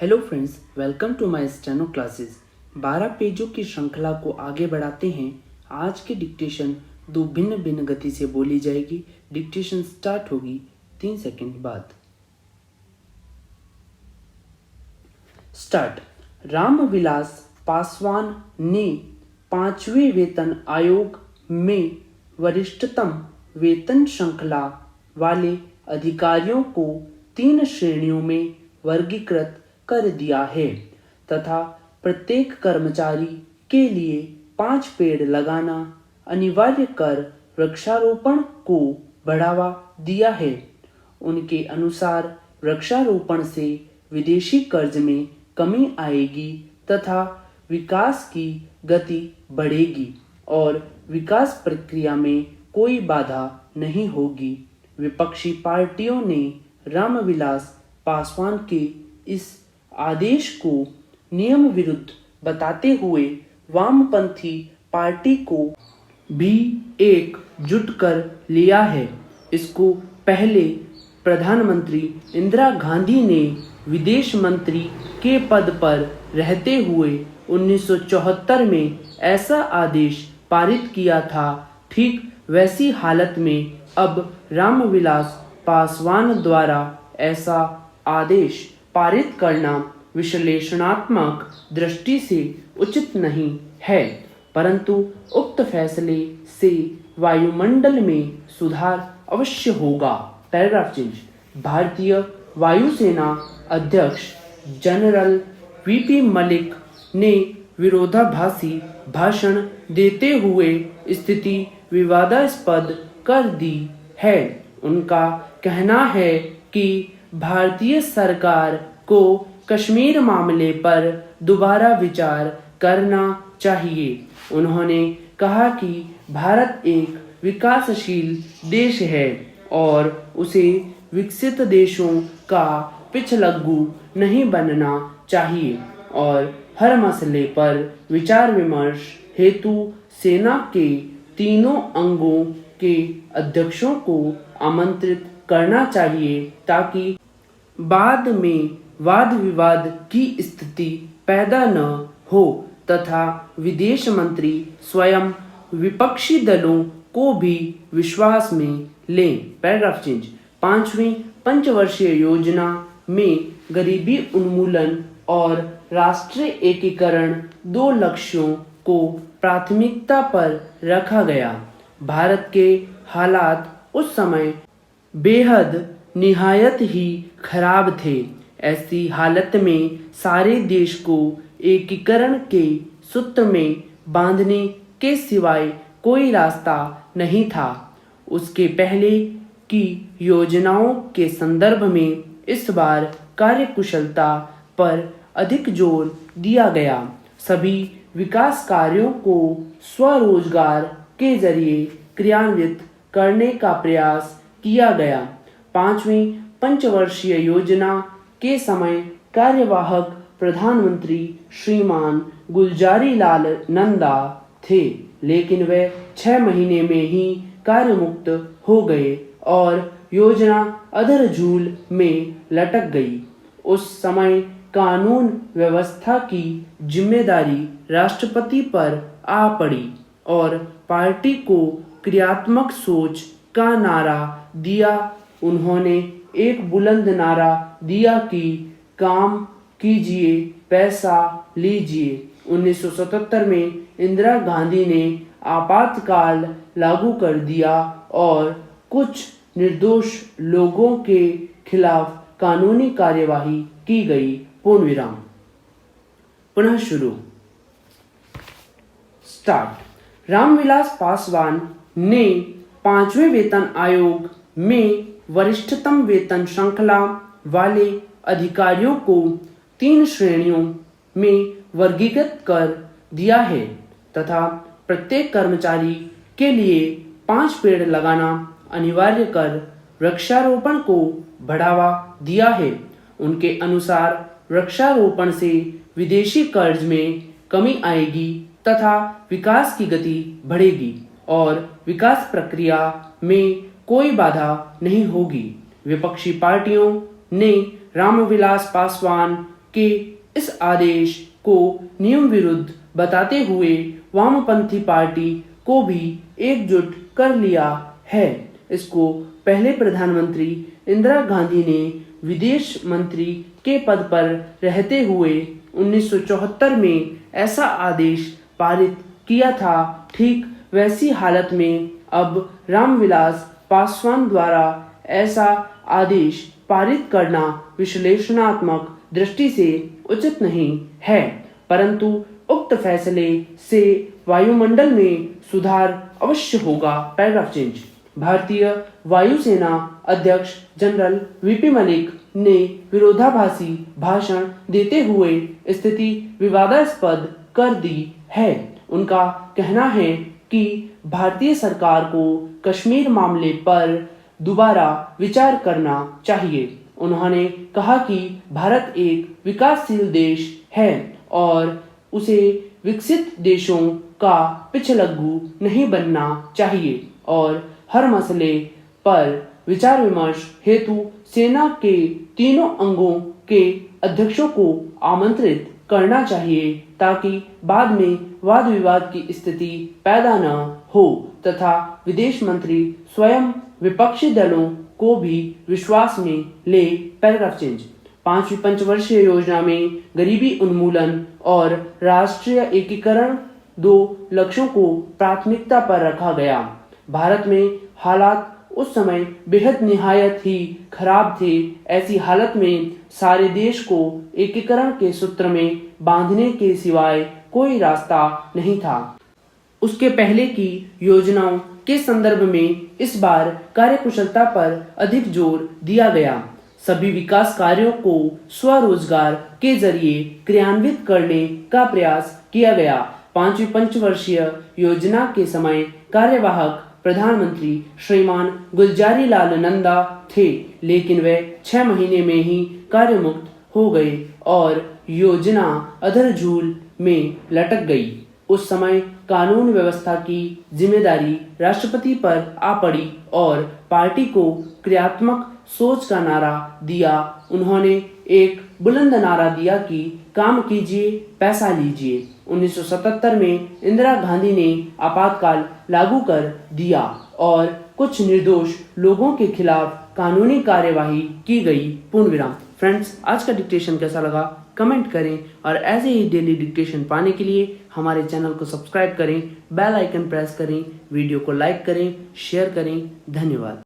Hello friends, welcome to my steno classes. 12 पेजों की श्रृंखला को आगे बढ़ाते हैं। आज की डिक्टेशन दो भिन्न भिन्न गति से बोली जाएगी। डिक्टेशन स्टार्ट होगी 3 सेकंड बाद। स्टार्ट। रामविलास पासवान ने 5वें वेतन आयोग में वरिष्ठतम वेतन श्रृंखला वाले अधिकारियों को 3 श्रेणियों में वर्गीकृत कर दिया है तथा प्रत्येक कर्मचारी के लिए 5 पेड़ लगाना अनिवार्य कर वृक्षारोपण को बढ़ावा दिया है। उनके अनुसार वृक्षारोपण से विदेशी कर्ज में कमी आएगी तथा विकास की गति बढ़ेगी और विकास प्रक्रिया में कोई बाधा नहीं होगी। विपक्षी पार्टियों ने रामविलास पासवान के इस आदेश को नियम विरुद्ध बताते हुए वामपंथी पार्टी को भी एकजुट कर लिया है। इसको पहले प्रधानमंत्री इंदिरा गांधी ने विदेश मंत्री के पद पर रहते हुए 1974 में ऐसा आदेश पारित किया था। ठीक वैसी हालत में अब रामविलास पासवान द्वारा ऐसा आदेश पारित करना विश्लेषणात्मक दृष्टि से उचित नहीं है, परंतु उक्त फैसले से वायुमंडल में सुधार अवश्य होगा। Paragraph change. भारतीय वायुसेना अध्यक्ष जनरल वीपी मलिक ने विरोधाभासी भाषण देते हुए स्थिति विवादास्पद कर दी है। उनका कहना है कि भारतीय सरकार को कश्मीर मामले पर दोबारा विचार करना चाहिए। उन्होंने कहा कि भारत एक विकासशील देश है और उसे विकसित देशों का पिछलग्गू नहीं बनना चाहिए और हर मसले पर विचार विमर्श हेतु सेना के तीनों अंगों के अध्यक्षों को आमंत्रित करना चाहिए ताकि बाद में वाद विवाद की स्थिति पैदा न हो तथा विदेश मंत्री स्वयं विपक्षी दलों को भी विश्वास में लें। Paragraph change. 5वीं पंचवर्षीय योजना में गरीबी उन्मूलन और राष्ट्रीय एकीकरण 2 लक्ष्यों को प्राथमिकता पर रखा गया। भारत के हालात उस समय बेहद निहायत ही खराब थे। ऐसी हालत में सारे देश को एकीकरण के सूत्र में बांधने के सिवाय कोई रास्ता नहीं था। उसके पहले की योजनाओं के संदर्भ में इस बार कार्यकुशलता पर अधिक जोर दिया गया। सभी विकास कार्यों को स्वरोजगार के जरिए क्रियान्वित करने का प्रयास किया गया। 5वीं पंचवर्षीय योजना के समय कार्यवाहक प्रधानमंत्री श्रीमान गुलजारीलाल नंदा थे, लेकिन वे 6 महीने में ही कार्यमुक्त हो गए और योजना अधरझूल में लटक गई। उस समय कानून व्यवस्था की जिम्मेदारी राष्ट्रपति पर आ पड़ी और पार्टी को क्रियात्मक सोच का नारा दिया। उन्होंने एक बुलंद नारा दिया कि काम कीजिए, पैसा लीजिए। 1977 में इंदिरा गांधी ने आपातकाल लागू कर दिया और कुछ निर्दोष लोगों के खिलाफ कानूनी कार्यवाही की गई। पूर्ण विराम। पुनः शुरू। स्टार्ट। रामविलास पासवान ने 5वें वेतन आयोग में वरिष्ठतम वेतन श्रृंखला वाले अधिकारियों को 3 श्रेणियों में वर्गीकृत कर दिया है तथा प्रत्येक कर्मचारी के लिए 5 पेड़ लगाना अनिवार्य कर वृक्षारोपण को बढ़ावा दिया है। उनके अनुसार वृक्षारोपण से विदेशी कर्ज में कमी आएगी तथा विकास की गति बढ़ेगी और विकास प्रक्रिया में कोई बाधा नहीं होगी। विपक्षी पार्टियों ने रामविलास पासवान के इस आदेश को नियम विरुद्ध बताते हुए वामपंथी पार्टी को भी एकजुट कर लिया है। इसको पहले प्रधानमंत्री इंदिरा गांधी ने विदेश मंत्री के पद पर रहते हुए 1974 में ऐसा आदेश पारित किया था। ठीक वैसी हालत में अब रामविलास पासवान द्वारा ऐसा आदेश पारित करना विश्लेषणात्मक दृष्टि से उचित नहीं है, परंतु उक्त फैसले से वायुमंडल में सुधार अवश्य होगा। Paragraph change. भारतीय वायुसेना अध्यक्ष जनरल वीपी मलिक ने विरोधाभासी भाषण देते हुए स्थिति विवादास्पद कर दी है। उनका कहना है कि भारतीय सरकार को कश्मीर मामले पर दोबारा विचार करना चाहिए। उन्होंने कहा कि भारत एक विकासशील देश है और उसे विकसित देशों का पिछलग्गू नहीं बनना चाहिए और हर मसले पर विचार विमर्श हेतु सेना के तीनों अंगों के अध्यक्षों को आमंत्रित करना चाहिए ताकि बाद में वाद विवाद की स्थिति पैदा न हो तथा विदेश मंत्री स्वयं विपक्षी दलों को भी विश्वास में ले। Paragraph change. 5वीं पंचवर्षीय योजना में गरीबी उन्मूलन और राष्ट्रीय एकीकरण 2 लक्ष्यों को प्राथमिकता पर रखा गया। भारत में हालात उस समय बेहद निहायत ही खराब थे। ऐसी हालत में सारे देश को एकीकरण के सूत्र में बांधने के सिवाय कोई रास्ता नहीं था। उसके पहले की योजनाओं के संदर्भ में इस बार कार्यकुशलता पर अधिक जोर दिया गया। सभी विकास कार्यों को स्वरोजगार के जरिए क्रियान्वित करने का प्रयास किया गया। 5वीं पंचवर्षीय योजना के समय कार्यवाहक प्रधानमंत्री श्रीमान गुलजारी लाल नंदा थे, लेकिन वे 6 महीने में ही कार्यमुक्त हो गए और योजना अधरझूल में लटक गई। उस समय कानून व्यवस्था की जिम्मेदारी राष्ट्रपति पर आ पड़ी और पार्टी को क्रियात्मक सोच का नारा दिया। उन्होंने एक बुलंद नारा दिया कि काम कीजिए, पैसा लीजिए। 1977 में इंदिरा गांधी ने आपातकाल लागू कर दिया और कुछ निर्दोष लोगों के खिलाफ कानूनी कार्यवाही की गई। पूर्ण विराम। फ्रेंड्स, आज का डिक्टेशन कैसा लगा कमेंट करें और ऐसे ही डेली डिक्टेशन पाने के लिए हमारे चैनल को सब्सक्राइब करें, बेल आइकन प्रेस करें, वीडियो को लाइक करें, शेयर करें। धन्यवाद।